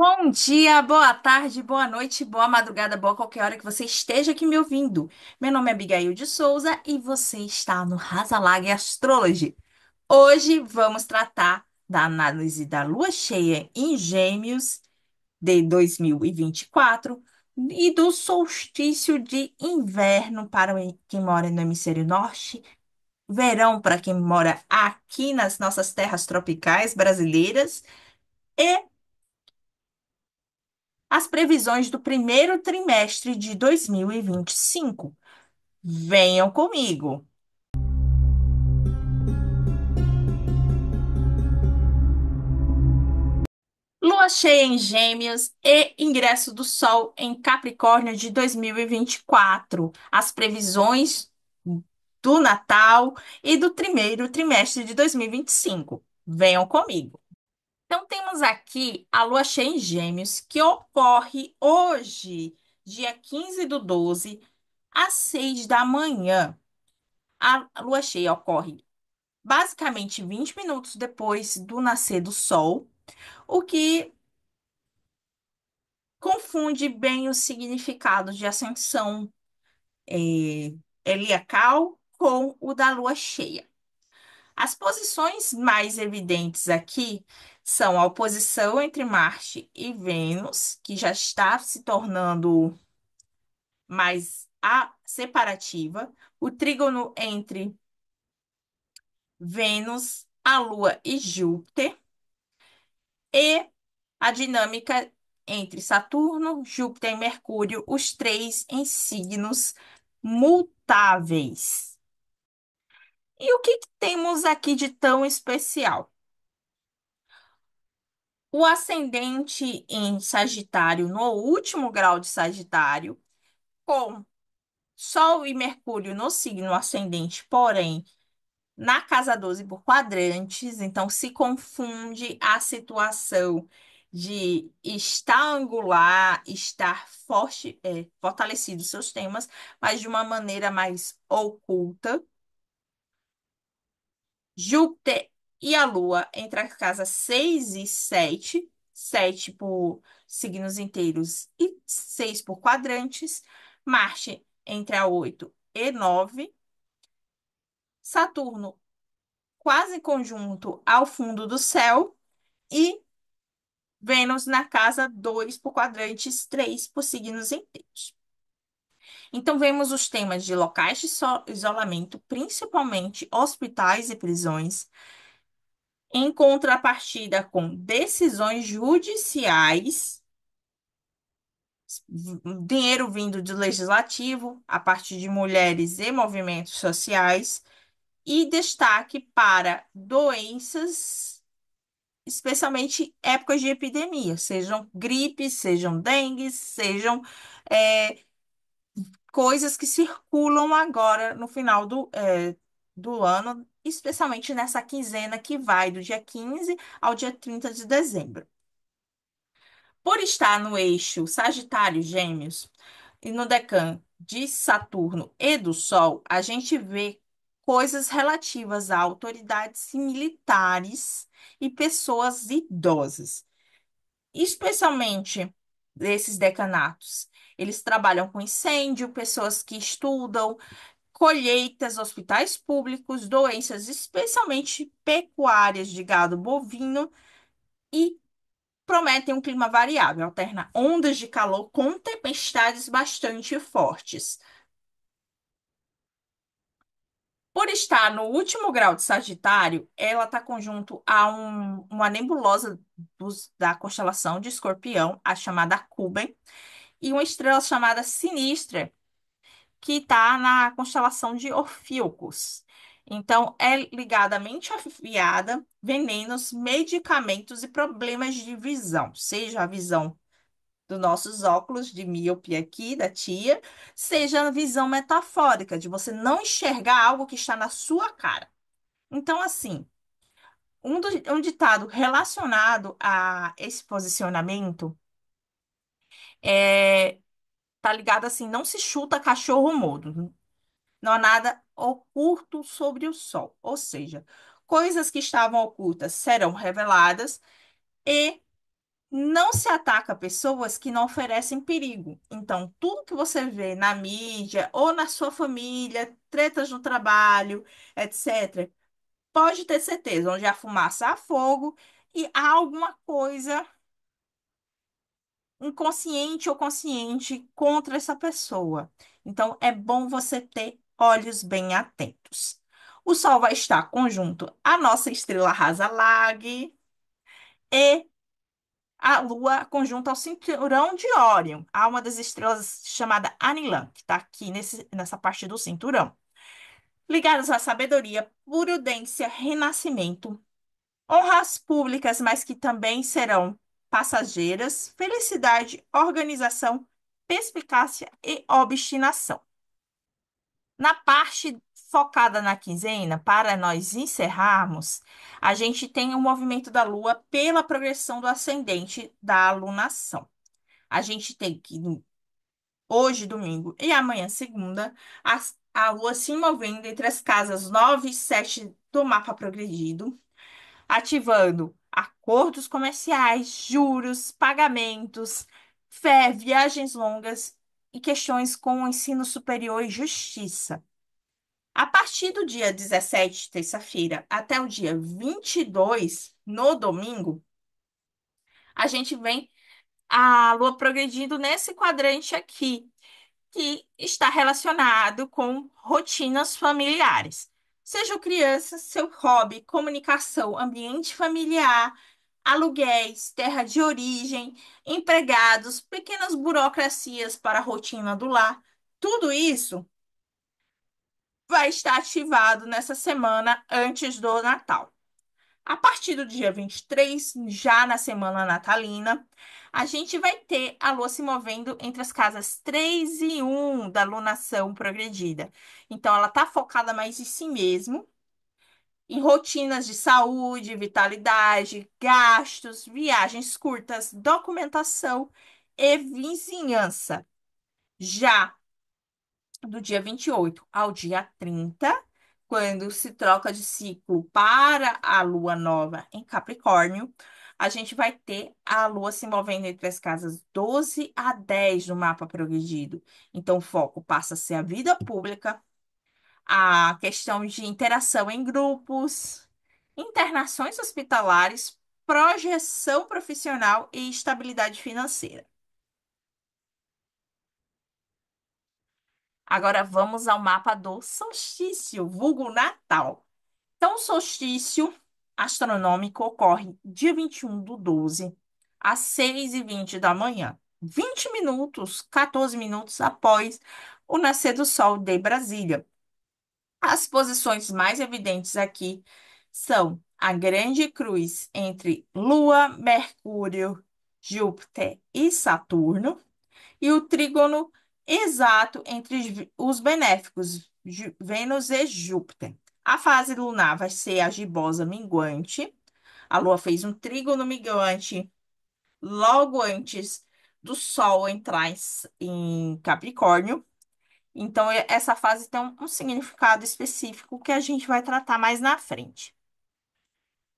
Bom dia, boa tarde, boa noite, boa madrugada, boa qualquer hora que você esteja aqui me ouvindo. Meu nome é Abigail de Souza e você está no Rasalag Astrology. Hoje vamos tratar da análise da lua cheia em Gêmeos de 2024 e do solstício de inverno para quem mora no hemisfério norte, verão para quem mora aqui nas nossas terras tropicais brasileiras. E as previsões do primeiro trimestre de 2025. Venham comigo. Lua cheia em Gêmeos e ingresso do Sol em Capricórnio de 2024. As previsões do Natal e do primeiro trimestre de 2025. Venham comigo. Então, temos aqui a lua cheia em Gêmeos, que ocorre hoje, dia 15 do 12, às 6 da manhã. A lua cheia ocorre basicamente 20 minutos depois do nascer do sol, o que confunde bem os significados de ascensão heliacal com o da lua cheia. As posições mais evidentes aqui são a oposição entre Marte e Vênus, que já está se tornando mais separativa, o trígono entre Vênus, a Lua e Júpiter, e a dinâmica entre Saturno, Júpiter e Mercúrio, os três em signos mutáveis. E o que temos aqui de tão especial? O ascendente em Sagitário, no último grau de Sagitário, com Sol e Mercúrio no signo ascendente, porém na casa 12 por quadrantes, então se confunde a situação de estar angular, estar forte, fortalecido seus temas, mas de uma maneira mais oculta. Júpiter e a Lua entre as casas 6 e 7, 7 por signos inteiros e 6 por quadrantes. Marte entre a 8 e 9. Saturno quase conjunto ao fundo do céu e Vênus na casa 2 por quadrantes, 3 por signos inteiros. Então, vemos os temas de locais de isolamento, principalmente hospitais e prisões, em contrapartida com decisões judiciais, dinheiro vindo do legislativo, a partir de mulheres e movimentos sociais, e destaque para doenças, especialmente épocas de epidemia, sejam gripes, sejam dengues, sejam é, coisas que circulam agora no final do ano, especialmente nessa quinzena que vai do dia 15 ao dia 30 de dezembro. Por estar no eixo Sagitário-Gêmeos e no decã de Saturno e do Sol, a gente vê coisas relativas a autoridades militares e pessoas idosas, especialmente desses decanatos. Eles trabalham com incêndio, pessoas que estudam, colheitas, hospitais públicos, doenças, especialmente pecuárias de gado bovino e prometem um clima variável, alterna ondas de calor com tempestades bastante fortes. Por estar no último grau de Sagitário, ela está conjunto a uma nebulosa da constelação de Escorpião, a chamada Cuben, e uma estrela chamada Sinistra, que está na constelação de Orfíucos. Então, é ligada à mente afiada, venenos, medicamentos e problemas de visão, seja a visão dos nossos óculos de míope aqui, da tia, seja a visão metafórica, de você não enxergar algo que está na sua cara. Então, assim, um ditado relacionado a esse posicionamento é, tá ligado assim, não se chuta cachorro morto. Não há nada oculto sobre o sol. Ou seja, coisas que estavam ocultas serão reveladas e não se ataca pessoas que não oferecem perigo. Então, tudo que você vê na mídia ou na sua família, tretas no trabalho, etc., pode ter certeza, onde há fumaça há fogo e há alguma coisa inconsciente ou consciente contra essa pessoa. Então, é bom você ter olhos bem atentos. O Sol vai estar conjunto à nossa estrela rasa Lag e a Lua conjunta ao cinturão de Órion, a uma das estrelas chamada Anilan, que está aqui nessa parte do cinturão. Ligadas à sabedoria, prudência, renascimento, honras públicas, mas que também serão passageiras, felicidade, organização, perspicácia e obstinação. Na parte focada na quinzena, para nós encerrarmos, a gente tem o movimento da Lua pela progressão do ascendente da alunação. A gente tem que, hoje, domingo, e amanhã, segunda, a Lua se movendo entre as casas 9 e 7 do mapa progredido, ativando acordos comerciais, juros, pagamentos, fé, viagens longas e questões com o ensino superior e justiça. A partir do dia 17, terça-feira, até o dia 22, no domingo, a gente vem a Lua progredindo nesse quadrante aqui, que está relacionado com rotinas familiares. Seja criança, seu hobby, comunicação, ambiente familiar, aluguéis, terra de origem, empregados, pequenas burocracias para a rotina do lar, tudo isso vai estar ativado nessa semana antes do Natal. A partir do dia 23, já na semana natalina, a gente vai ter a Lua se movendo entre as casas 3 e 1 da lunação progredida. Então, ela está focada mais em si mesmo, em rotinas de saúde, vitalidade, gastos, viagens curtas, documentação e vizinhança. Já do dia 28 ao dia 30, quando se troca de ciclo para a lua nova em Capricórnio, a gente vai ter a lua se movendo entre as casas 12 a 10 do mapa progredido. Então, o foco passa a ser a vida pública, a questão de interação em grupos, internações hospitalares, projeção profissional e estabilidade financeira. Agora vamos ao mapa do solstício, vulgo Natal. Então, o solstício astronômico ocorre dia 21 do 12, às 6h20 da manhã, 20 minutos, 14 minutos após o nascer do Sol de Brasília. As posições mais evidentes aqui são a Grande Cruz entre Lua, Mercúrio, Júpiter e Saturno, e o trígono exato entre os benéficos, Vênus e Júpiter. A fase lunar vai ser a gibosa minguante. A Lua fez um trígono minguante logo antes do Sol entrar em Capricórnio. Então, essa fase tem um significado específico que a gente vai tratar mais na frente.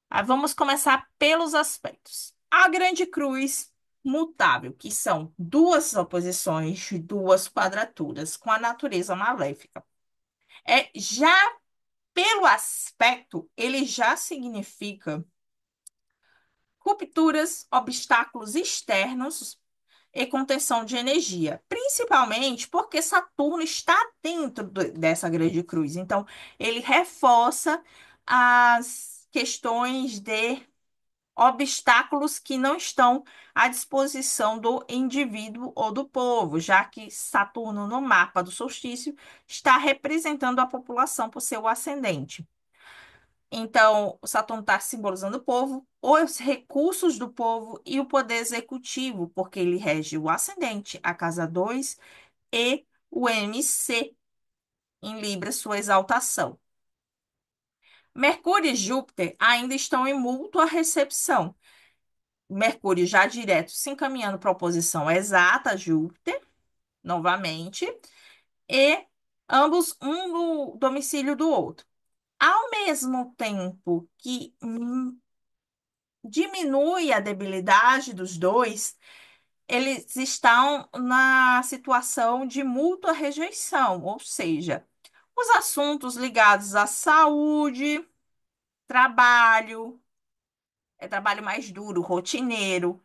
Aí vamos começar pelos aspectos. A grande cruz mutável, que são duas oposições de duas quadraturas com a natureza maléfica. Já pelo aspecto, ele já significa rupturas, obstáculos externos e contenção de energia, principalmente porque Saturno está dentro dessa grande cruz. Então, ele reforça as questões de obstáculos que não estão à disposição do indivíduo ou do povo, já que Saturno, no mapa do solstício, está representando a população por seu ascendente. Então, o Saturno está simbolizando o povo, os recursos do povo e o poder executivo, porque ele rege o ascendente, a casa 2 e o MC em Libra, sua exaltação. Mercúrio e Júpiter ainda estão em mútua recepção. Mercúrio já direto se encaminhando para a oposição exata a Júpiter, novamente, e ambos um no domicílio do outro. Ao mesmo tempo que diminui a debilidade dos dois, eles estão na situação de mútua rejeição, ou seja, os assuntos ligados à saúde, trabalho, trabalho mais duro, rotineiro,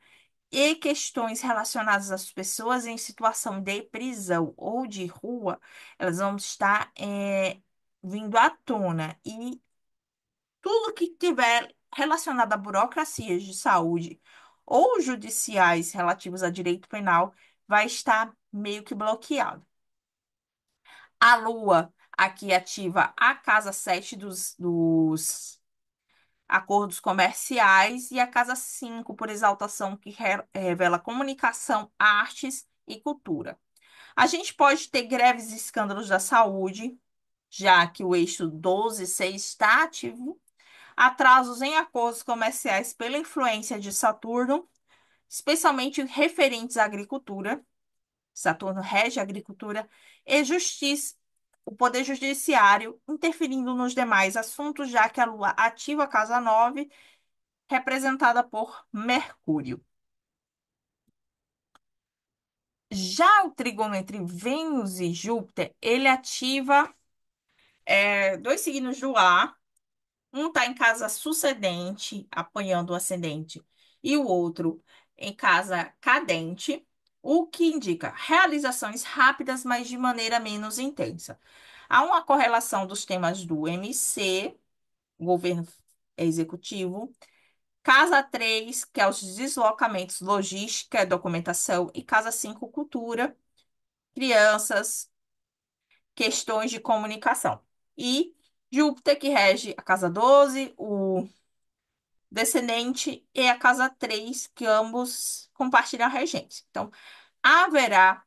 e questões relacionadas às pessoas em situação de prisão ou de rua, elas vão estar vindo à tona. E tudo que tiver relacionado a burocracias de saúde ou judiciais relativos a direito penal vai estar meio que bloqueado. A Lua aqui ativa a casa 7 dos acordos comerciais e a casa 5 por exaltação, que revela comunicação, artes e cultura. A gente pode ter greves e escândalos da saúde, já que o eixo 12,6 está ativo, atrasos em acordos comerciais pela influência de Saturno, especialmente referentes à agricultura. Saturno rege a agricultura e justiça, o poder judiciário interferindo nos demais assuntos, já que a Lua ativa a casa 9, representada por Mercúrio. Já o trígono entre Vênus e Júpiter, ele ativa dois signos do ar. Um está em casa sucedente, apoiando o ascendente, e o outro em casa cadente, o que indica realizações rápidas, mas de maneira menos intensa. Há uma correlação dos temas do MC, governo executivo, casa 3, que é os deslocamentos, logística, documentação, e casa 5, cultura, crianças, questões de comunicação. E Júpiter, que rege a casa 12, o descendente, e a casa 3, que ambos compartilham a regência. Então, haverá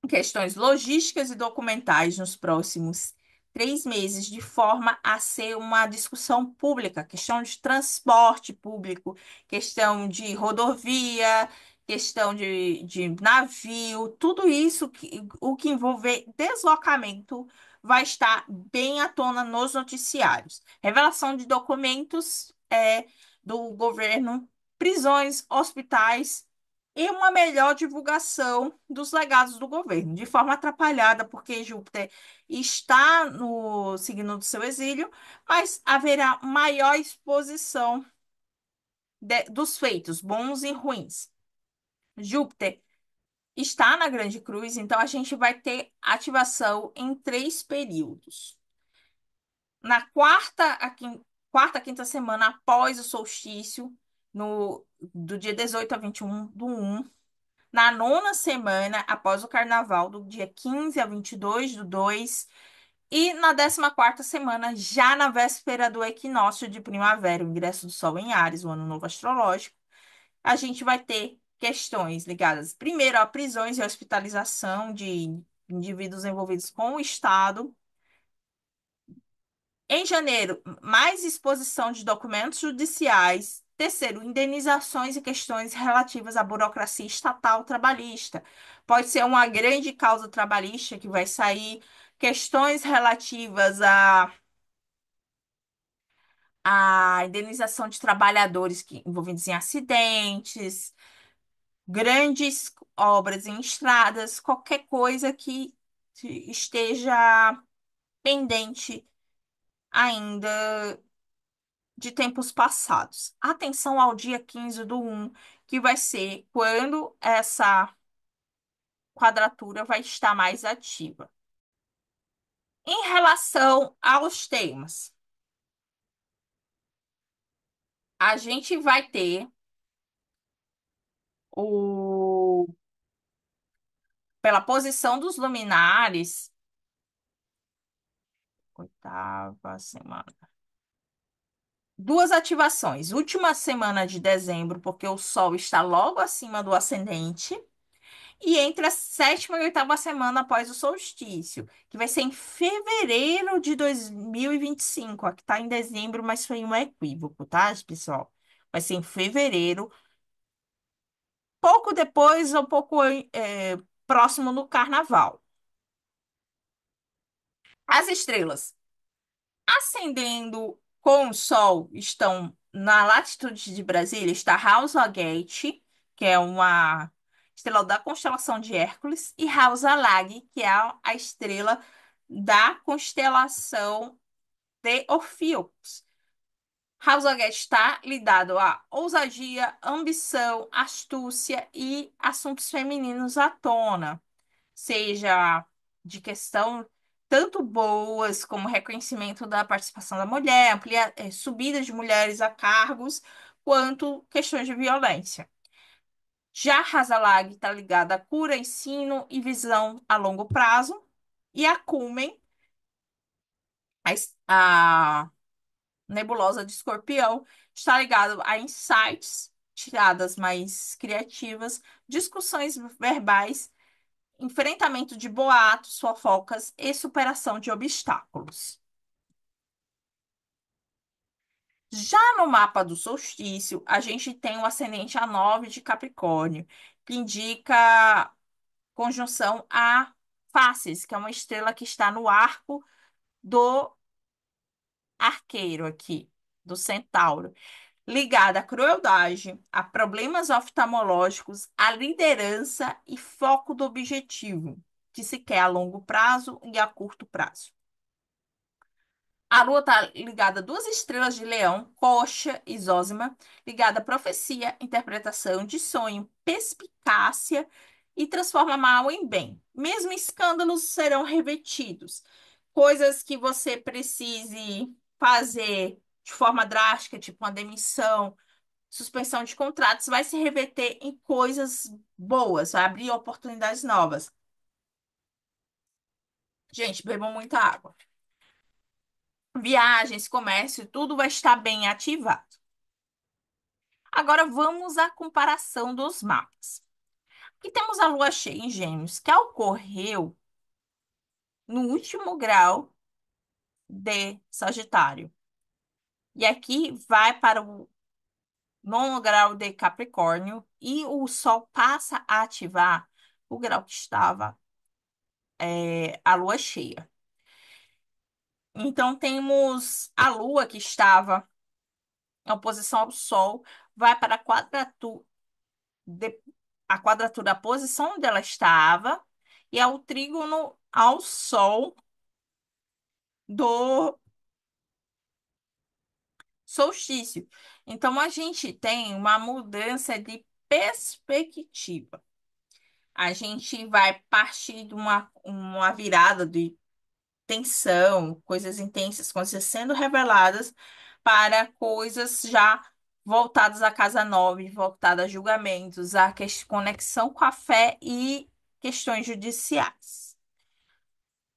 questões logísticas e documentais nos próximos 3 meses, de forma a ser uma discussão pública, questão de transporte público, questão de rodovia, questão de navio, tudo isso, o que envolver deslocamento vai estar bem à tona nos noticiários. Revelação de documentos do governo, prisões, hospitais e uma melhor divulgação dos legados do governo, de forma atrapalhada, porque Júpiter está no signo do seu exílio, mas haverá maior exposição dos feitos, bons e ruins. Júpiter está na Grande Cruz, então a gente vai ter ativação em 3 períodos. Na quarta, quinta semana após o solstício, do dia 18 a 21 do 1, na nona semana, após o carnaval, do dia 15 a 22 do 2, e na 14ª semana, já na véspera do equinócio de primavera, o ingresso do Sol em Áries, o ano novo astrológico, a gente vai ter questões ligadas, primeiro, a prisões e hospitalização de indivíduos envolvidos com o Estado. Em janeiro, mais exposição de documentos judiciais. Terceiro, indenizações e questões relativas à burocracia estatal trabalhista. Pode ser uma grande causa trabalhista que vai sair, questões relativas à indenização de trabalhadores envolvidos em acidentes, grandes obras em estradas, qualquer coisa que esteja pendente ainda de tempos passados. Atenção ao dia 15 do 1, que vai ser quando essa quadratura vai estar mais ativa. Em relação aos temas, a gente vai ter o pela posição dos luminares, oitava semana. Duas ativações. Última semana de dezembro, porque o Sol está logo acima do ascendente. E entre a sétima e oitava semana após o solstício, que vai ser em fevereiro de 2025. Aqui tá em dezembro, mas foi um equívoco, tá, pessoal? Vai ser em fevereiro, pouco depois ou pouco próximo do carnaval. As estrelas ascendendo com o Sol estão Na latitude de Brasília está Algate, que é uma estrela da constelação de Hércules, e Lag, que é a estrela da constelação de Orfeucos. Algate está ligado a ousadia, ambição, astúcia e assuntos femininos à tona, seja de questão tanto boas como reconhecimento da participação da mulher, subida de mulheres a cargos, quanto questões de violência. Já Hasalag está ligada à cura, ensino e visão a longo prazo, e a Cumen, a nebulosa de Escorpião, está ligado a insights, tiradas mais criativas, discussões verbais, enfrentamento de boatos, fofocas e superação de obstáculos. Já no mapa do solstício, a gente tem o ascendente a 9 de Capricórnio, que indica conjunção a Faces, que é uma estrela que está no arco do arqueiro aqui, do centauro, ligada à crueldade, a problemas oftalmológicos, à liderança e foco do objetivo, que se quer a longo prazo e a curto prazo. A Lua está ligada a duas estrelas de Leão, Coxa e Zósima, ligada à profecia, interpretação de sonho, perspicácia e transforma mal em bem. Mesmo escândalos serão revertidos. Coisas que você precise fazer de forma drástica, tipo uma demissão, suspensão de contratos, vai se reverter em coisas boas, vai abrir oportunidades novas. Gente, bebam muita água. Viagens, comércio, tudo vai estar bem ativado. Agora vamos à comparação dos mapas. Aqui temos a lua cheia em Gêmeos, que ocorreu no último grau de Sagitário. E aqui vai para o nono grau de Capricórnio e o Sol passa a ativar o grau que estava a lua cheia. Então temos a lua que estava em oposição ao Sol, vai para a a quadratura, a posição onde ela estava, e ao trígono ao Sol do solstício. Então, a gente tem uma mudança de perspectiva. A gente vai partir de uma virada de tensão, coisas intensas, coisas sendo reveladas, para coisas já voltadas à casa nove, voltadas a julgamentos, a conexão com a fé e questões judiciais.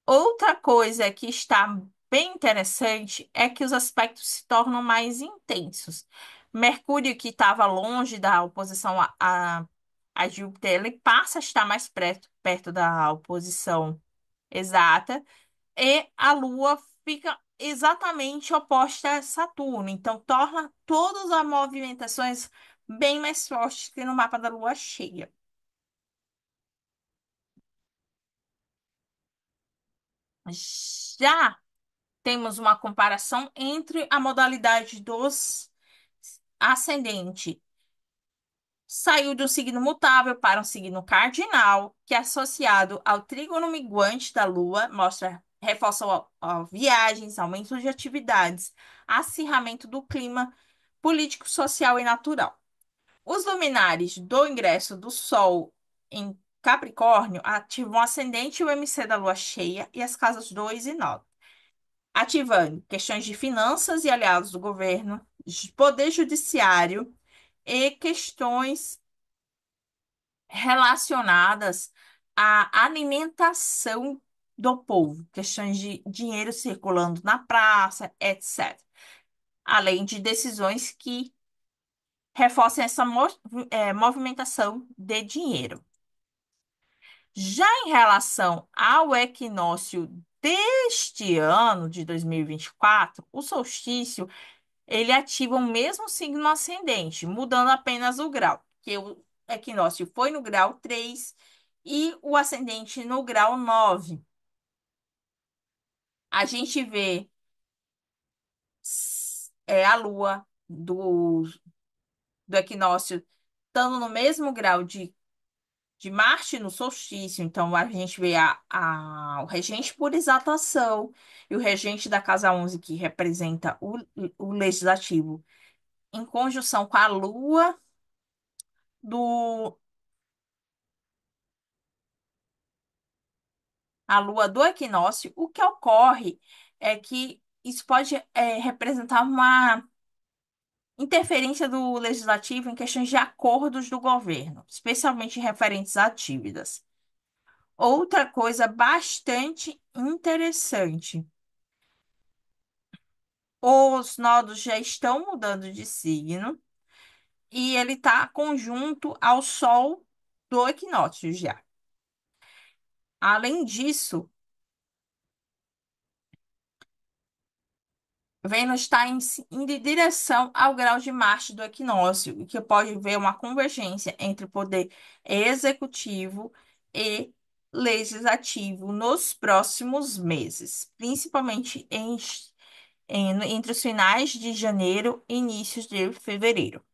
Outra coisa que está bem interessante é que os aspectos se tornam mais intensos. Mercúrio, que estava longe da oposição a Júpiter, ele passa a estar mais perto da oposição exata, e a Lua fica exatamente oposta a Saturno. Então, torna todas as movimentações bem mais fortes que no mapa da Lua cheia. Já temos uma comparação entre a modalidade dos ascendente. Saiu de um signo mutável para um signo cardinal, que é associado ao trígono minguante da Lua, reforça viagens, aumento de atividades, acirramento do clima político, social e natural. Os luminares do ingresso do Sol em Capricórnio ativam o ascendente e o MC da Lua cheia e as casas 2 e 9, ativando questões de finanças e aliados do governo, poder judiciário e questões relacionadas à alimentação do povo, questões de dinheiro circulando na praça, etc. Além de decisões que reforcem essa movimentação de dinheiro. Já em relação ao equinócio deste ano, de 2024, o solstício ele ativa o mesmo signo ascendente, mudando apenas o grau, que o equinócio foi no grau 3 e o ascendente no grau 9. A gente vê a Lua do, do equinócio estando no mesmo grau de Marte no solstício. Então, a gente vê o regente por exaltação e o regente da casa 11, que representa o legislativo, em conjunção com a Lua do, a Lua do equinócio. O que ocorre é que isso pode representar uma interferência do legislativo em questões de acordos do governo, especialmente referentes a dívidas. Outra coisa bastante interessante. Os nodos já estão mudando de signo e ele está conjunto ao Sol do equinócio já. Além disso, Vênus está indo em direção ao grau de Marte do equinócio, o que pode ver uma convergência entre o poder executivo e legislativo nos próximos meses, principalmente entre os finais de janeiro e inícios de fevereiro.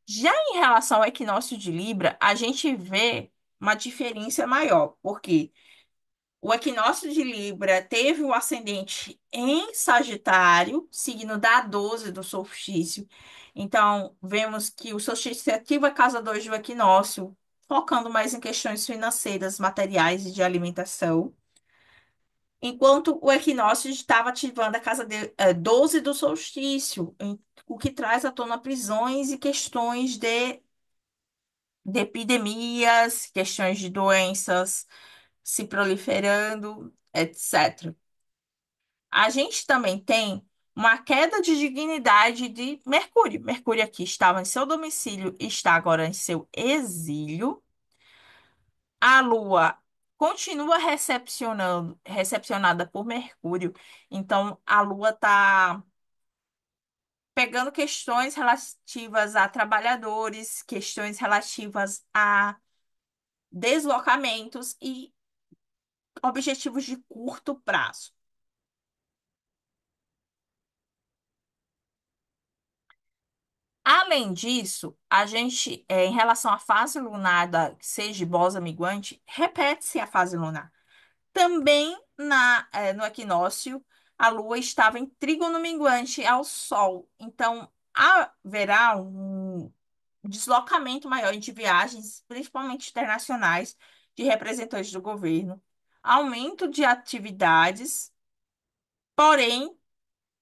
Já em relação ao equinócio de Libra, a gente vê uma diferença maior, porque o equinócio de Libra teve o ascendente em Sagitário, signo da 12 do solstício. Então, vemos que o solstício ativa a casa 2 do equinócio, focando mais em questões financeiras, materiais e de alimentação. Enquanto o equinócio estava ativando a casa 12 do solstício, o que traz à tona prisões e questões de epidemias, questões de doenças se proliferando, etc. A gente também tem uma queda de dignidade de Mercúrio. Mercúrio aqui estava em seu domicílio e está agora em seu exílio. A Lua continua recepcionada por Mercúrio. Então, a Lua está pegando questões relativas a trabalhadores, questões relativas a deslocamentos e objetivos de curto prazo. Além disso, a gente, em relação à fase lunar da Segibosa minguante, repete-se a fase lunar. Também no equinócio, a Lua estava em trígono minguante ao Sol. Então, haverá um deslocamento maior de viagens, principalmente internacionais, de representantes do governo, aumento de atividades, porém.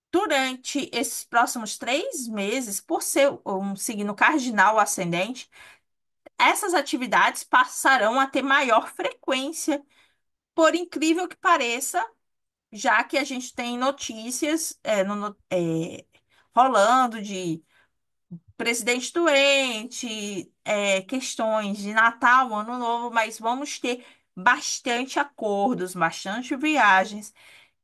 Durante esses próximos 3 meses, por ser um signo cardinal ascendente, essas atividades passarão a ter maior frequência, por incrível que pareça, já que a gente tem notícias rolando de presidente doente, questões de Natal, Ano Novo, mas vamos ter bastante acordos, bastante viagens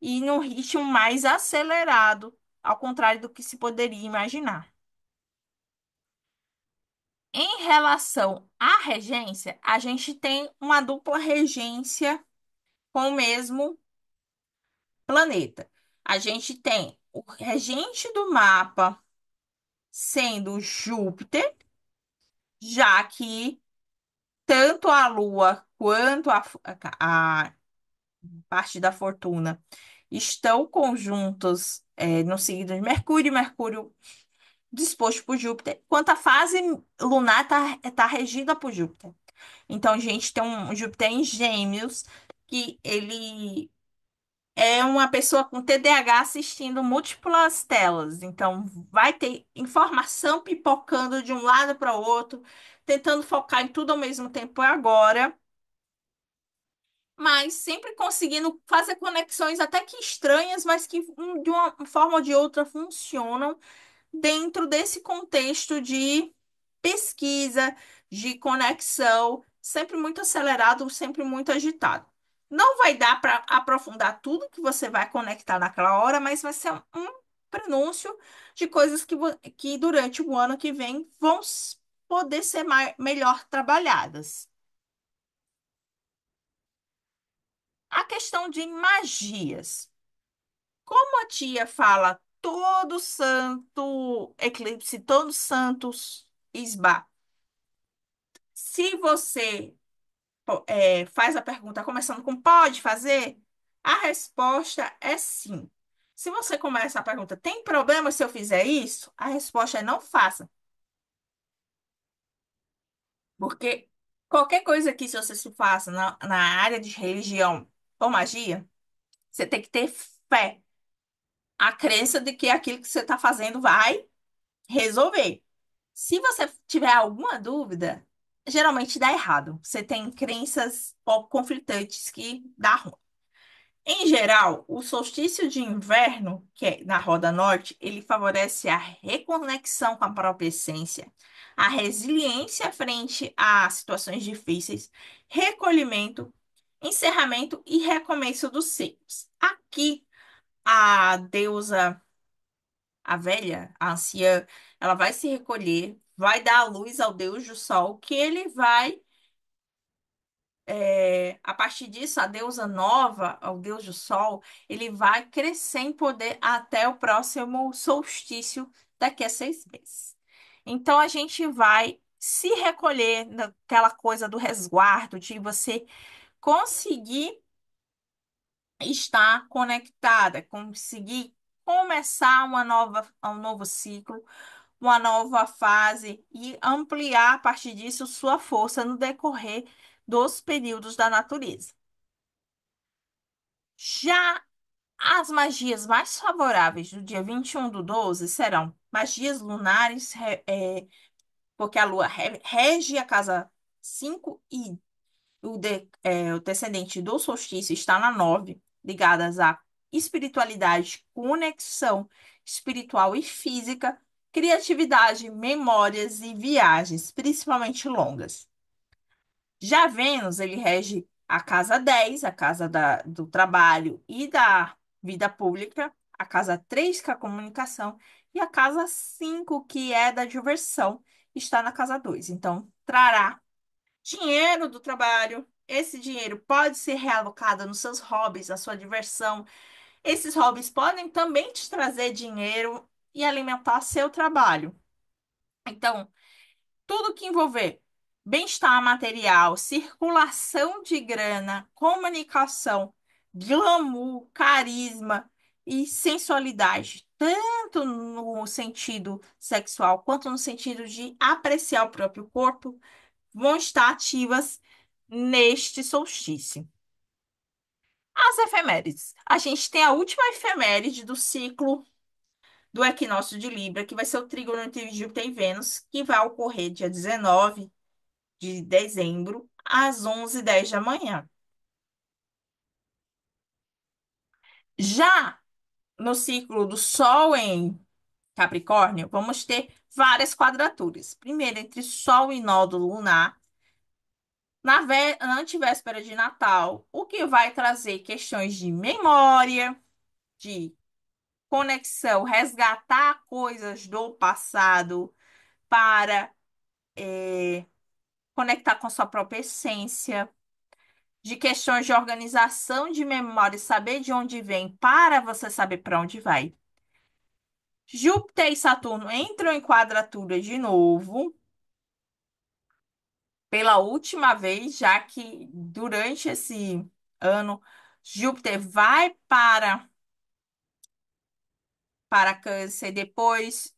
e num ritmo mais acelerado, ao contrário do que se poderia imaginar. Em relação à regência, a gente tem uma dupla regência com o mesmo planeta. A gente tem o regente do mapa sendo Júpiter, já que tanto a Lua quanto a parte da fortuna estão conjuntos no signo de Mercúrio, Mercúrio disposto por Júpiter, enquanto a fase lunar tá regida por Júpiter. Então, a gente tem um Júpiter em Gêmeos, que ele é uma pessoa com TDAH assistindo múltiplas telas. Então, vai ter informação pipocando de um lado para o outro, tentando focar em tudo ao mesmo tempo agora, mas sempre conseguindo fazer conexões até que estranhas, mas que de uma forma ou de outra funcionam dentro desse contexto de pesquisa, de conexão, sempre muito acelerado, sempre muito agitado. Não vai dar para aprofundar tudo que você vai conectar naquela hora, mas vai ser um prenúncio de coisas que durante o ano que vem vão poder ser melhor trabalhadas. A questão de magias. Como a tia fala todo santo eclipse, todo santos esbar. Se você faz a pergunta começando com pode fazer, a resposta é sim. Se você começa a pergunta, tem problema se eu fizer isso? A resposta é não faça. Porque qualquer coisa que se você se faça na área de religião ou magia, você tem que ter fé, a crença de que aquilo que você está fazendo vai resolver. Se você tiver alguma dúvida, geralmente dá errado. Você tem crenças conflitantes que dá ruim. Em geral, o solstício de inverno, que é na roda norte, ele favorece a reconexão com a própria essência, a resiliência frente a situações difíceis, recolhimento, encerramento e recomeço dos ciclos. Aqui, a deusa, a velha, a anciã, ela vai se recolher, vai dar a luz ao deus do sol, que ele vai a partir disso, a deusa nova, o deus do sol, ele vai crescer em poder até o próximo solstício daqui a 6 meses. Então, a gente vai se recolher naquela coisa do resguardo, de você conseguir estar conectada, conseguir começar um novo ciclo, uma nova fase e ampliar a partir disso sua força no decorrer dos períodos da natureza. Já as magias mais favoráveis do dia 21/12 serão magias lunares, porque a Lua rege a casa 5 e o descendente do solstício está na 9, ligadas à espiritualidade, conexão espiritual e física, criatividade, memórias e viagens, principalmente longas. Já Vênus, ele rege a casa 10, a casa do trabalho e da vida pública, a casa 3, que é a comunicação, e a casa 5, que é da diversão, está na casa 2. Então, trará dinheiro do trabalho. Esse dinheiro pode ser realocado nos seus hobbies, na sua diversão. Esses hobbies podem também te trazer dinheiro e alimentar seu trabalho. Então, tudo que envolver bem-estar material, circulação de grana, comunicação, glamour, carisma e sensualidade, tanto no sentido sexual quanto no sentido de apreciar o próprio corpo, vão estar ativas neste solstício. As efemérides. A gente tem a última efeméride do ciclo do equinócio de Libra, que vai ser o trígono entre Júpiter e Vênus, que vai ocorrer dia 19 de dezembro, às 11h10 da manhã. Já no ciclo do Sol em Capricórnio, vamos ter várias quadraturas. Primeiro, entre Sol e nódulo lunar, na antivéspera de Natal, o que vai trazer questões de memória, de conexão, resgatar coisas do passado para conectar com sua própria essência, de questões de organização de memória, e saber de onde vem para você saber para onde vai. Júpiter e Saturno entram em quadratura de novo, pela última vez, já que durante esse ano Júpiter vai para Câncer, depois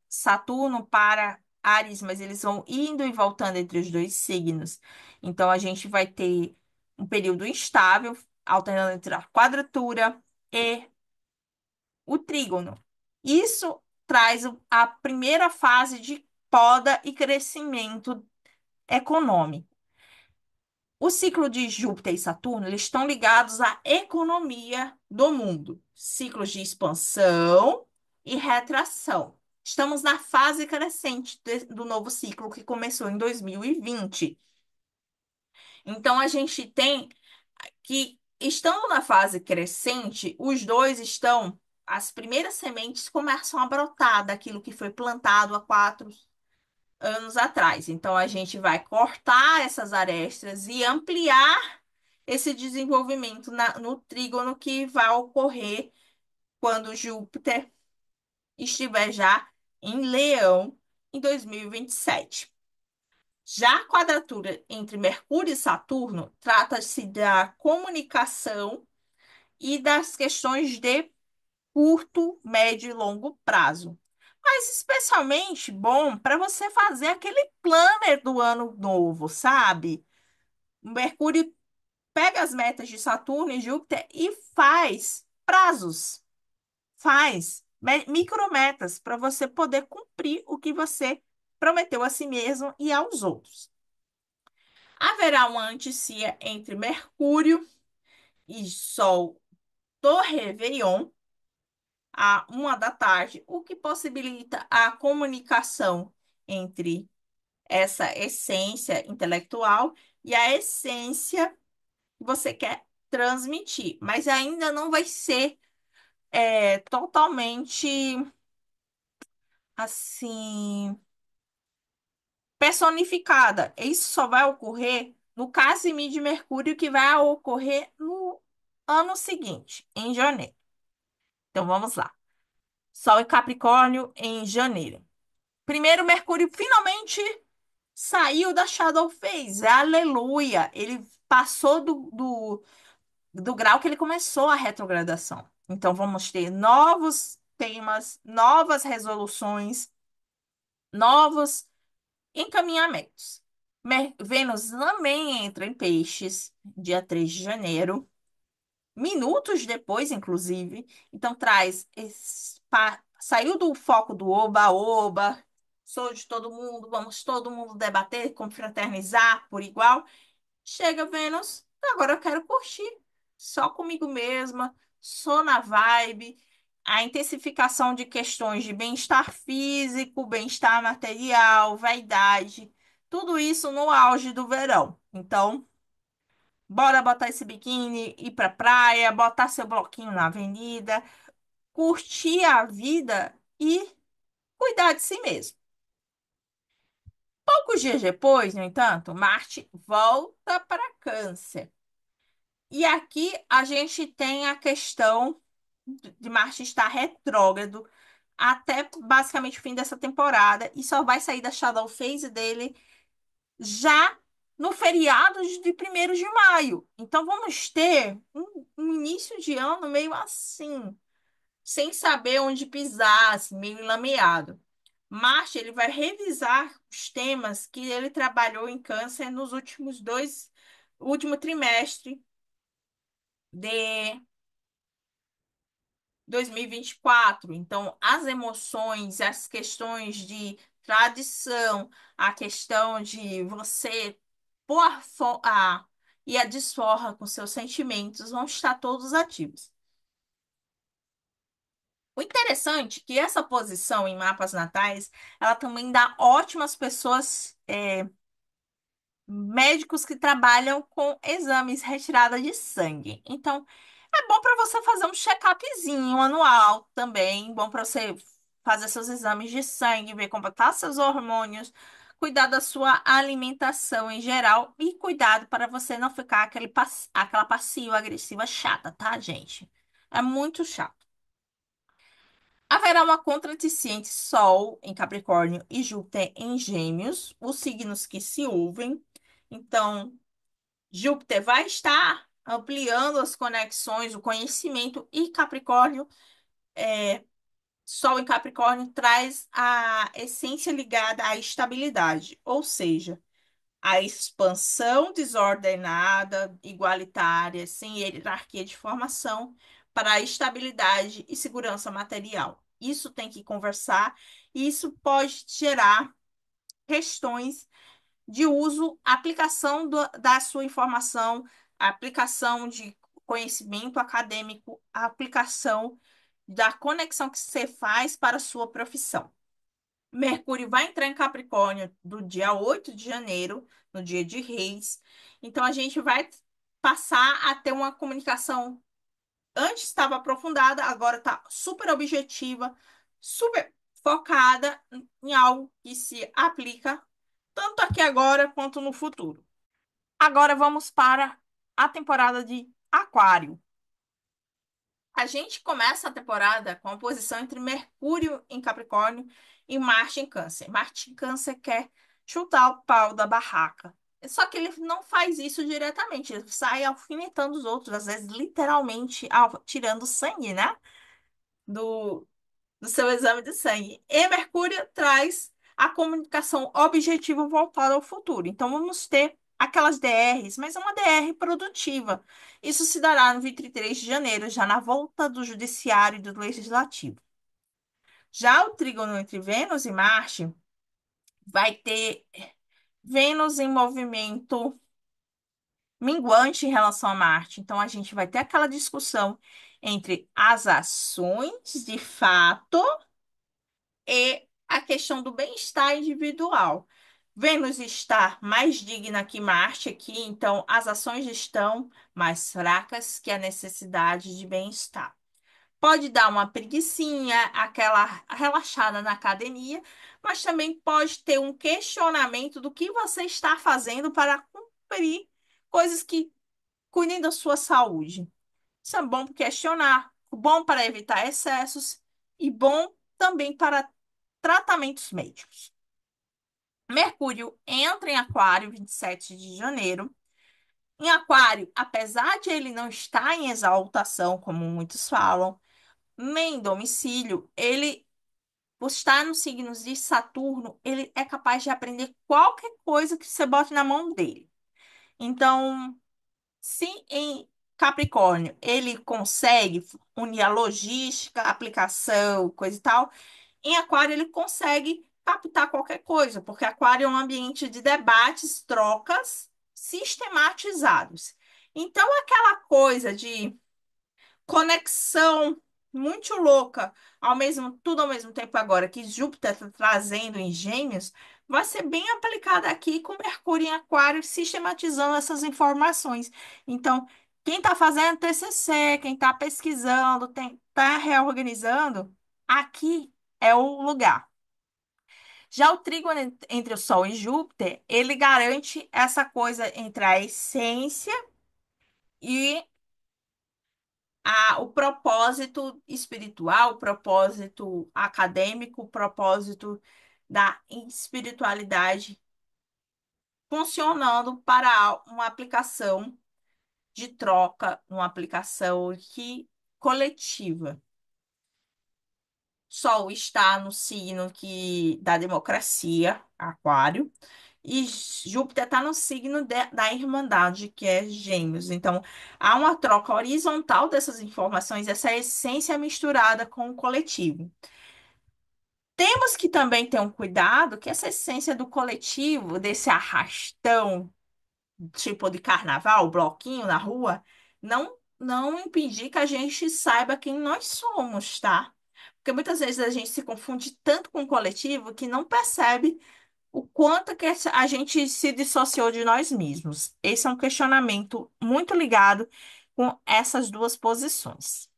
Saturno para Áries, mas eles vão indo e voltando entre os dois signos. Então a gente vai ter um período instável, alternando entre a quadratura e o trígono. Isso traz a primeira fase de poda e crescimento econômico. O ciclo de Júpiter e Saturno, eles estão ligados à economia do mundo, ciclos de expansão e retração. Estamos na fase crescente do novo ciclo que começou em 2020. Então, a gente tem que, estando na fase crescente, os dois estão, as primeiras sementes começam a brotar daquilo que foi plantado há 4 anos atrás. Então, a gente vai cortar essas arestas e ampliar esse desenvolvimento no trígono que vai ocorrer quando Júpiter estiver já em Leão em 2027. Já a quadratura entre Mercúrio e Saturno trata-se da comunicação e das questões de curto, médio e longo prazo. Mas especialmente bom para você fazer aquele planner do ano novo, sabe? Mercúrio pega as metas de Saturno e Júpiter e faz prazos, faz micrometas para você poder cumprir o que você prometeu a si mesmo e aos outros. Haverá uma anticia entre Mercúrio e Sol do Réveillon à 1 da tarde, o que possibilita a comunicação entre essa essência intelectual e a essência que você quer transmitir. Mas ainda não vai ser totalmente assim personificada. Isso só vai ocorrer no Casimir de Mercúrio, que vai ocorrer no ano seguinte, em janeiro. Então vamos lá. Sol em Capricórnio em janeiro. Primeiro, Mercúrio finalmente saiu da Shadow Phase. Aleluia! Ele passou do grau que ele começou a retrogradação. Então vamos ter novos temas, novas resoluções, novos encaminhamentos. Vênus também entra em Peixes, dia 3 de janeiro, minutos depois, inclusive. Então traz saiu do foco do oba-oba, sou de todo mundo, vamos todo mundo debater, confraternizar por igual. Chega Vênus, agora eu quero curtir, só comigo mesma, sou na vibe. A intensificação de questões de bem-estar físico, bem-estar material, vaidade, tudo isso no auge do verão. Então, bora botar esse biquíni, ir pra praia, botar seu bloquinho na avenida, curtir a vida e cuidar de si mesmo. Poucos dias depois, no entanto, Marte volta para Câncer. E aqui a gente tem a questão de Marte estar retrógrado até basicamente o fim dessa temporada e só vai sair da Shadow Phase dele já no feriado de 1º de maio. Então vamos ter um início de ano meio assim, sem saber onde pisar, assim, meio enlameado. Marte, ele vai revisar os temas que ele trabalhou em Câncer nos último trimestre de 2024. Então, as emoções, as questões de tradição, a questão de você pôr e a desforra com seus sentimentos vão estar todos ativos. O interessante é que essa posição em mapas natais, ela também dá ótimas pessoas, médicos que trabalham com exames retirada de sangue. Então, é bom para você fazer um check-upzinho anual também, bom para você fazer seus exames de sangue, ver como estão seus hormônios, cuidar da sua alimentação em geral e cuidado para você não ficar aquela passiva-agressiva chata, tá, gente? É muito chato. Haverá uma contradição entre Sol em Capricórnio e Júpiter em Gêmeos, os signos que se ouvem. Então, Júpiter vai estar ampliando as conexões, o conhecimento, e Capricórnio, Sol em Capricórnio, traz a essência ligada à estabilidade, ou seja, a expansão desordenada, igualitária, sem hierarquia de formação, para a estabilidade e segurança material. Isso tem que conversar, e isso pode gerar questões de uso, aplicação da sua informação, aplicação de conhecimento acadêmico, a aplicação da conexão que você faz para a sua profissão. Mercúrio vai entrar em Capricórnio do dia 8 de janeiro, no dia de Reis. Então, a gente vai passar a ter uma comunicação. Antes estava aprofundada, agora está super objetiva, super focada em algo que se aplica tanto aqui agora quanto no futuro. Agora vamos para a temporada de Aquário. A gente começa a temporada com a posição entre Mercúrio em Capricórnio e Marte em Câncer. Marte em Câncer quer chutar o pau da barraca. Só que ele não faz isso diretamente, ele sai alfinetando os outros, às vezes literalmente tirando sangue, né? Do, do seu exame de sangue. E Mercúrio traz a comunicação objetiva voltada ao futuro. Então vamos ter aquelas DRs, mas é uma DR produtiva. Isso se dará no 23 de janeiro, já na volta do Judiciário e do Legislativo. Já o trígono entre Vênus e Marte vai ter Vênus em movimento minguante em relação a Marte. Então a gente vai ter aquela discussão entre as ações de fato e a questão do bem-estar individual. Vênus está mais digna que Marte aqui, então as ações estão mais fracas que a necessidade de bem-estar. Pode dar uma preguicinha, aquela relaxada na academia, mas também pode ter um questionamento do que você está fazendo para cumprir coisas que cuidem da sua saúde. Isso é bom para questionar, bom para evitar excessos e bom também para tratamentos médicos. Mercúrio entra em Aquário 27 de janeiro. Em Aquário, apesar de ele não estar em exaltação, como muitos falam, nem em domicílio, ele, por estar nos signos de Saturno, ele é capaz de aprender qualquer coisa que você bote na mão dele. Então, se em Capricórnio ele consegue unir a logística, aplicação, coisa e tal, em Aquário, ele consegue captar qualquer coisa, porque Aquário é um ambiente de debates, trocas sistematizados. Então, aquela coisa de conexão muito louca, tudo ao mesmo tempo agora que Júpiter está trazendo em Gêmeos, vai ser bem aplicada aqui com Mercúrio em Aquário, sistematizando essas informações. Então, quem está fazendo TCC, quem está pesquisando, está reorganizando, aqui é o lugar. Já o trígono entre o Sol e Júpiter, ele garante essa coisa entre a essência e o propósito espiritual, o propósito acadêmico, o propósito da espiritualidade funcionando para uma aplicação de troca, uma aplicação coletiva. Sol está no signo da democracia, Aquário, e Júpiter está no signo da Irmandade, que é Gêmeos. Então, há uma troca horizontal dessas informações, essa essência misturada com o coletivo. Temos que também ter um cuidado que essa essência do coletivo, desse arrastão, tipo de carnaval, bloquinho na rua, não impedir que a gente saiba quem nós somos, tá? Porque muitas vezes a gente se confunde tanto com o coletivo que não percebe o quanto que a gente se dissociou de nós mesmos. Esse é um questionamento muito ligado com essas duas posições.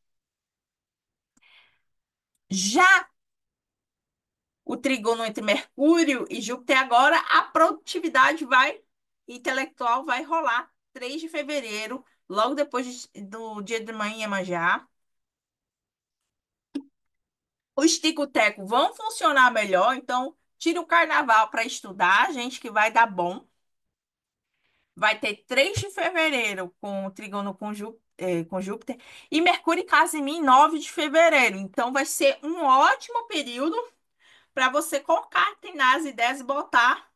Já o trígono entre Mercúrio e Júpiter, agora a produtividade intelectual vai rolar 3 de fevereiro, logo depois do dia de manhã Iemanjá. Os tico-teco vão funcionar melhor, então tira o carnaval para estudar, gente, que vai dar bom. Vai ter 3 de fevereiro com o trígono com Júpiter e Mercúrio casa em mim 9 de fevereiro. Então vai ser um ótimo período para você concatenar as ideias e botar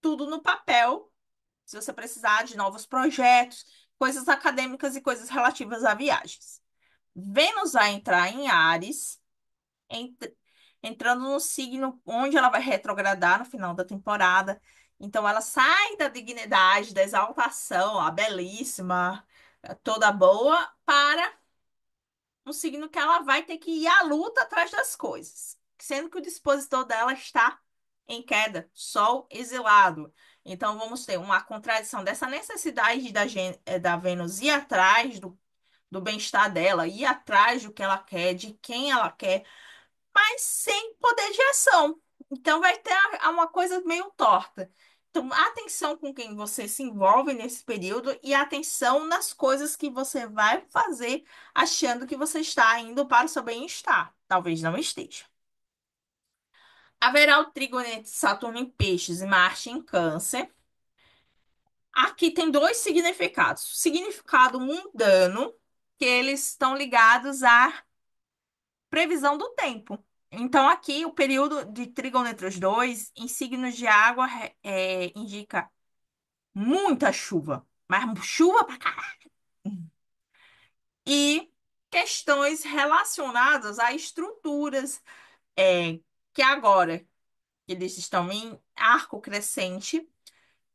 tudo no papel, se você precisar de novos projetos, coisas acadêmicas e coisas relativas a viagens. Vênus vai entrar em Áries, ent- entrando no signo onde ela vai retrogradar no final da temporada. Então, ela sai da dignidade, da exaltação, a belíssima, toda boa, para um signo que ela vai ter que ir à luta atrás das coisas, sendo que o dispositor dela está em queda, Sol exilado. Então, vamos ter uma contradição dessa necessidade da Vênus ir atrás do bem-estar dela, ir atrás do que ela quer, de quem ela quer, mas sem poder de ação. Então vai ter uma coisa meio torta. Então, atenção com quem você se envolve nesse período e atenção nas coisas que você vai fazer achando que você está indo para o seu bem-estar. Talvez não esteja. Haverá o trígono entre Saturno em Peixes e Marte em Câncer. Aqui tem dois significados. Significado mundano, que eles estão ligados à previsão do tempo. Então, aqui, o período de trígono entre os dois, em signos de água, indica muita chuva. Mas chuva pra caralho. E questões relacionadas a estruturas, que agora eles estão em arco crescente,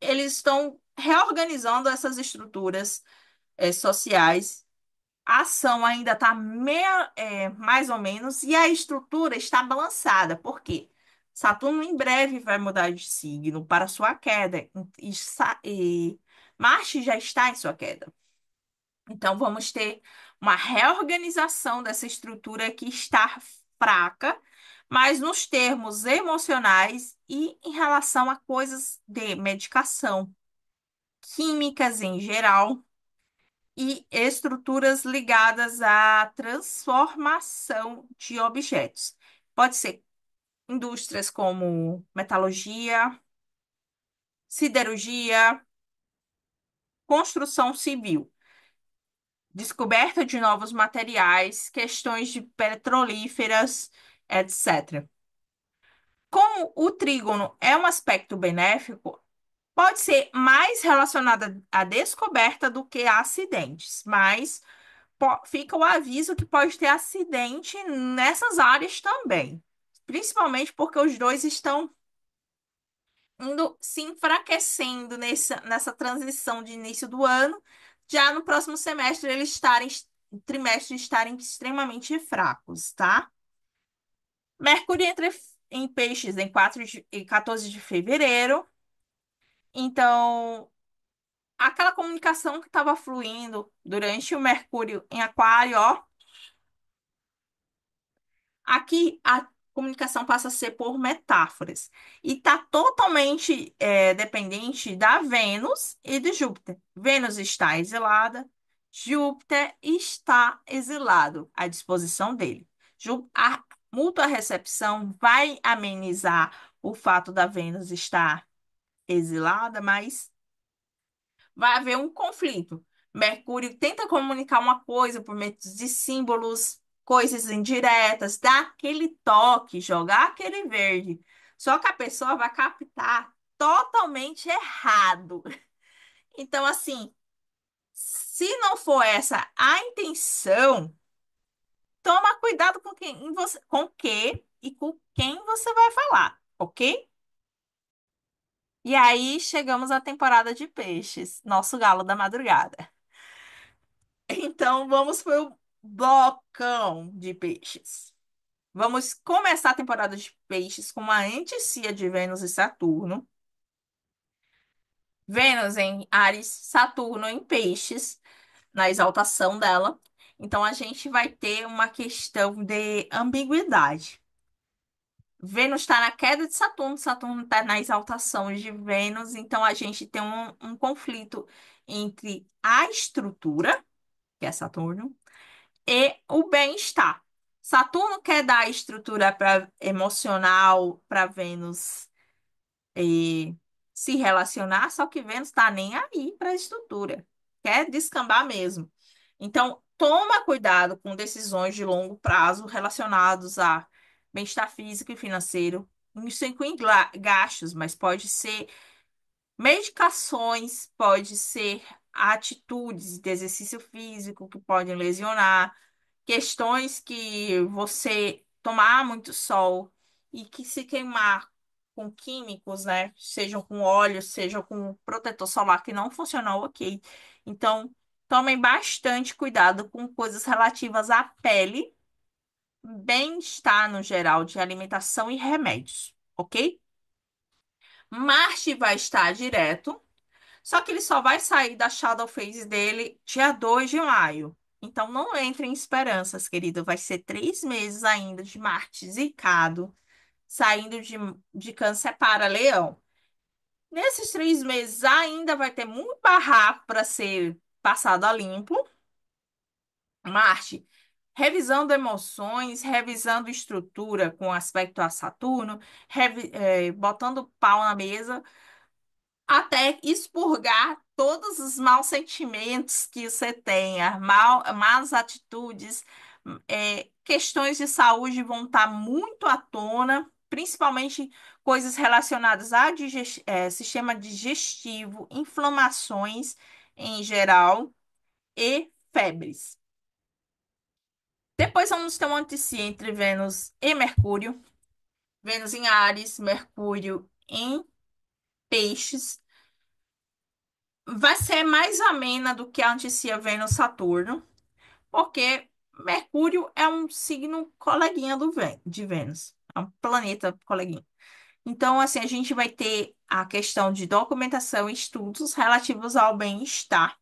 eles estão reorganizando essas estruturas, sociais. A ação ainda está mais ou menos, e a estrutura está balançada. Por quê? Saturno em breve vai mudar de signo para sua queda, e Marte já está em sua queda. Então, vamos ter uma reorganização dessa estrutura que está fraca, mas nos termos emocionais e em relação a coisas de medicação, químicas em geral e estruturas ligadas à transformação de objetos. Pode ser indústrias como metalurgia, siderurgia, construção civil, descoberta de novos materiais, questões de petrolíferas, etc. Como o trígono é um aspecto benéfico, pode ser mais relacionado à descoberta do que a acidentes, mas fica o aviso que pode ter acidente nessas áreas também. Principalmente porque os dois estão indo se enfraquecendo nessa transição de início do ano. Já no próximo semestre, trimestre estarem extremamente fracos, tá? Mercúrio entra em Peixes em 14 de fevereiro. Então, aquela comunicação que estava fluindo durante o Mercúrio em Aquário, ó, aqui a comunicação passa a ser por metáforas e está totalmente dependente da Vênus e de Júpiter. Vênus está exilada, Júpiter está exilado à disposição dele. A mútua recepção vai amenizar o fato da Vênus estar exilada, mas vai haver um conflito. Mercúrio tenta comunicar uma coisa por meio de símbolos, coisas indiretas, dar aquele toque, jogar aquele verde. Só que a pessoa vai captar totalmente errado. Então, assim, se não for essa a intenção, toma cuidado com quem você, com o que e com quem você vai falar, ok? E aí chegamos à temporada de peixes, nosso galo da madrugada. Então, vamos para o blocão de peixes. Vamos começar a temporada de peixes com uma anticia de Vênus e Saturno. Vênus em Áries, Saturno em Peixes, na exaltação dela. Então, a gente vai ter uma questão de ambiguidade. Vênus está na queda de Saturno, Saturno está na exaltação de Vênus. Então, a gente tem um conflito entre a estrutura, que é Saturno, e o bem-estar. Saturno quer dar a estrutura emocional para Vênus se relacionar, só que Vênus está nem aí para a estrutura, quer descambar mesmo. Então, toma cuidado com decisões de longo prazo relacionados a bem-estar físico e financeiro. Isso inclui gastos, mas pode ser medicações, pode ser atitudes de exercício físico que podem lesionar, questões que você tomar muito sol e que se queimar com químicos, né? Sejam com óleo, sejam com protetor solar que não funcionou, ok. Então, tomem bastante cuidado com coisas relativas à pele, bem-estar no geral, de alimentação e remédios, ok? Marte vai estar direto. Só que ele só vai sair da Shadow Phase dele dia 2 de maio. Então não entre em esperanças, querido. Vai ser 3 meses ainda de Marte zicado, saindo de Câncer para Leão. Nesses 3 meses ainda vai ter muito barraco para ser passado a limpo. Marte, revisando emoções, revisando estrutura com aspecto a Saturno, botando pau na mesa, até expurgar todos os maus sentimentos que você tenha, más atitudes, questões de saúde vão estar muito à tona, principalmente coisas relacionadas a sistema digestivo, inflamações em geral e febres. Depois vamos ter uma notícia entre Vênus e Mercúrio. Vênus em Áries, Mercúrio em Peixes. Vai ser mais amena do que a notícia Vênus-Saturno, porque Mercúrio é um signo coleguinha de Vênus. É um planeta coleguinha. Então, assim, a gente vai ter a questão de documentação e estudos relativos ao bem-estar,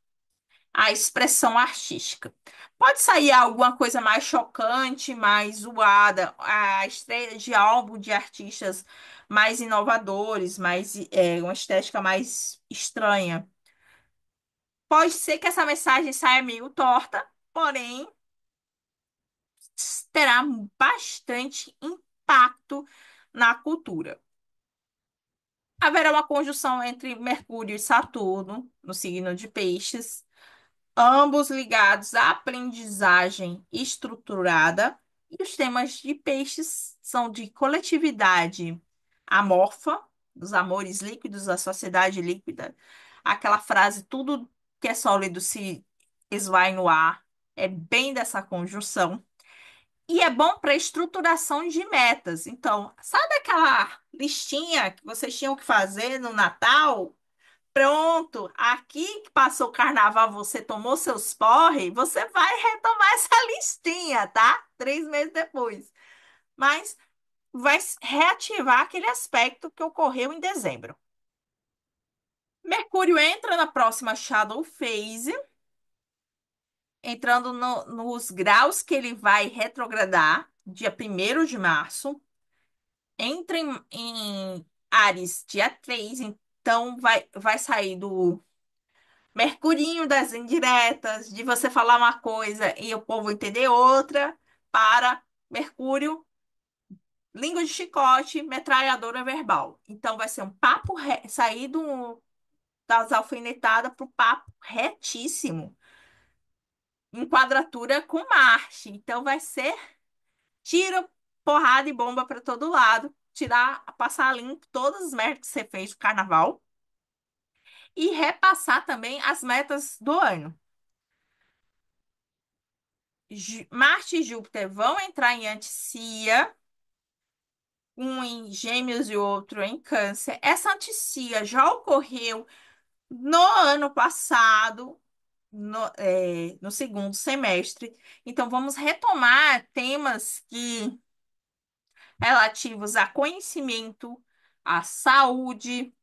à expressão artística. Pode sair alguma coisa mais chocante, mais zoada, a estreia de álbum de artistas mais inovadores, uma estética mais estranha. Pode ser que essa mensagem saia meio torta, porém terá bastante impacto na cultura. Haverá uma conjunção entre Mercúrio e Saturno, no signo de Peixes, ambos ligados à aprendizagem estruturada, e os temas de Peixes são de coletividade amorfa, dos amores líquidos, da sociedade líquida, aquela frase, tudo que é sólido se esvai no ar, é bem dessa conjunção. E é bom para estruturação de metas. Então, sabe aquela listinha que vocês tinham que fazer no Natal? Pronto, aqui que passou o carnaval, você tomou seus porre, você vai retomar essa listinha, tá? 3 meses depois. Mas vai reativar aquele aspecto que ocorreu em dezembro. Mercúrio entra na próxima Shadow Phase, entrando nos graus que ele vai retrogradar, dia 1º de março. Entra em Áries, dia 3, então vai sair do Mercurinho das indiretas, de você falar uma coisa e o povo entender outra, para Mercúrio, língua de chicote, metralhadora verbal. Então vai ser um papo sair das alfinetadas para o papo retíssimo, em quadratura com Marte. Então vai ser tiro, porrada e bomba para todo lado, tirar, passar limpo todas as merdas que você fez no carnaval e repassar também as metas do ano. Marte e Júpiter vão entrar em anticia, um em Gêmeos e outro em Câncer. Essa anticia já ocorreu no ano passado, no segundo semestre. Então, vamos retomar temas que relativos a conhecimento, à saúde,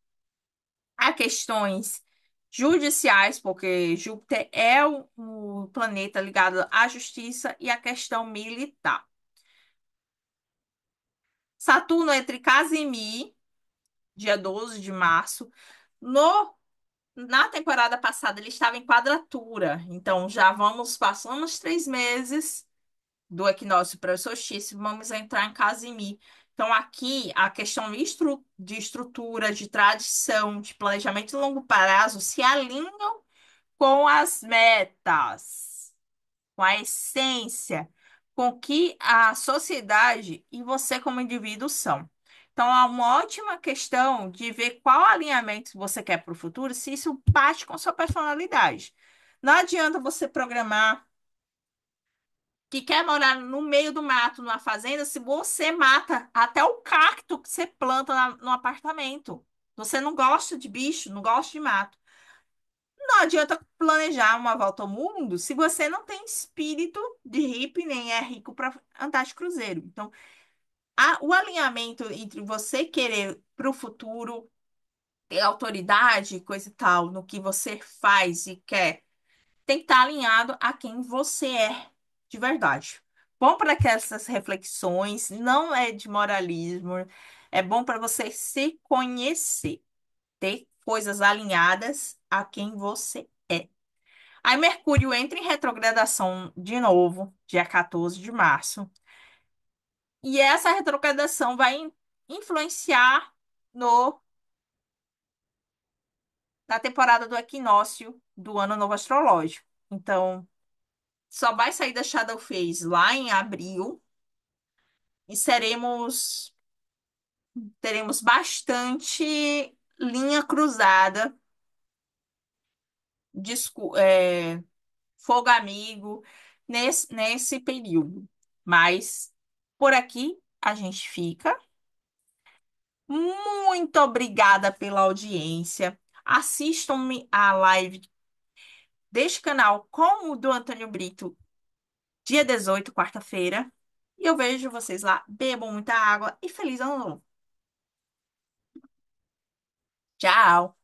a questões judiciais, porque Júpiter é o planeta ligado à justiça e à questão militar. Saturno entre Casimir, dia 12 de março. No, Na temporada passada ele estava em quadratura, então já passamos 3 meses do equinócio para o solstício, vamos entrar em Casimir. Então aqui a questão de estrutura, de tradição, de planejamento de longo prazo se alinham com as metas, com a essência, com que a sociedade e você como indivíduo são. Então, é uma ótima questão de ver qual alinhamento você quer para o futuro, se isso bate com sua personalidade. Não adianta você programar que quer morar no meio do mato, numa fazenda, se você mata até o cacto que você planta no apartamento. Você não gosta de bicho, não gosta de mato. Não adianta planejar uma volta ao mundo se você não tem espírito de hippie, nem é rico para andar de cruzeiro. Então, o alinhamento entre você querer para o futuro ter autoridade, coisa e tal, no que você faz e quer, tem que estar alinhado a quem você é de verdade. Bom para que essas reflexões, não é de moralismo, é bom para você se conhecer. ter coisas alinhadas a quem você é. Aí Mercúrio entra em retrogradação de novo, dia 14 de março. E essa retrogradação vai influenciar no, na temporada do equinócio do Ano Novo Astrológico. Então, só vai sair da Shadow Phase lá em abril e teremos bastante linha cruzada, fogo amigo nesse período. Mas por aqui a gente fica. Muito obrigada pela audiência. Assistam-me a live deste canal com o do Antônio Brito, dia 18, quarta-feira. E eu vejo vocês lá. Bebam muita água e feliz ano novo. Tchau!